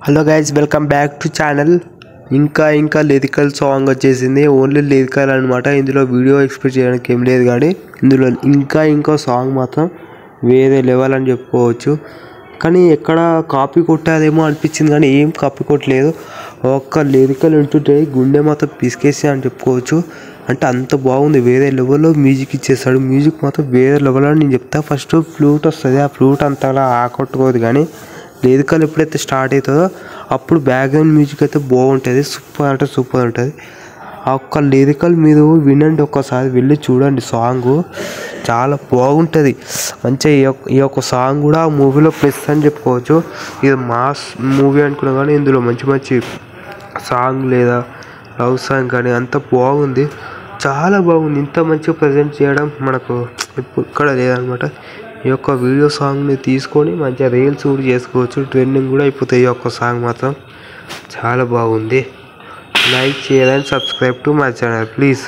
Hello guys, welcome back to channel. ఇంకా lyrical song వచ్చేసింది. Only lyrical అనమాట. ఇందులో వీడియో ఎక్స్పెక్ట్ చేయడానికి ఏం లేదు, కానీ ఇందులో ఇంకో సాంగ్ మాత్రం వేరే లెవెల్ అని చెప్పుకోవచ్చు. కానీ ఎక్కడ కాపీ కొట్టాదేమో అనిపించింది, కానీ ఏం కాపీ కొట్టలేదు. ఒక్క లిరికల్ వింటుంటే గుండె మాత్రం పిసికేసి అని చెప్పుకోవచ్చు. అంటే అంత బాగుంది. వేరే లెవెల్లో మ్యూజిక్ ఇచ్చేస్తాడు. మ్యూజిక్ మాత్రం వేరే లెవెల్లో నేను చెప్తా. ఫస్ట్ ఫ్లూట్ వస్తుంది. ఆ ఫ్లూట్ అంతలా ఆకట్టుకోదు, కానీ లిరికల్ ఎప్పుడైతే స్టార్ట్ అవుతుందో అప్పుడు బ్యాక్గ్రౌండ్ మ్యూజిక్ అయితే బాగుంటుంది. సూపర్ అంటే సూపర్ ఉంటుంది. ఆ ఒక్క లిరికల్ మీరు వినండి, ఒక్కసారి వెళ్ళి చూడండి. సాంగ్ చాలా బాగుంటుంది. మంచిగా ఈ యొక్క సాంగ్ కూడా మూవీలో ప్లస్ అని చెప్పుకోవచ్చు. ఇది మాస్ మూవీ అనుకున్నా, కానీ ఇందులో మంచి సాంగ్ లేదా లవ్ సాంగ్ కానీ అంత బాగుంది. చాలా బాగుంది. ఇంత మంచిగా ప్రజెంట్ చేయడం మనకు ఇక్కడ లేదనమాట. ఈ యొక్క వీడియో సాంగ్ని తీసుకొని మంచిగా రీల్స్ కూడా చేసుకోవచ్చు. ట్రెండింగ్ కూడా అయిపోతాయి. ఈ యొక్క సాంగ్ మాత్రం చాలా బాగుంది. లైక్ చేయాలని, subscribe to my channel please.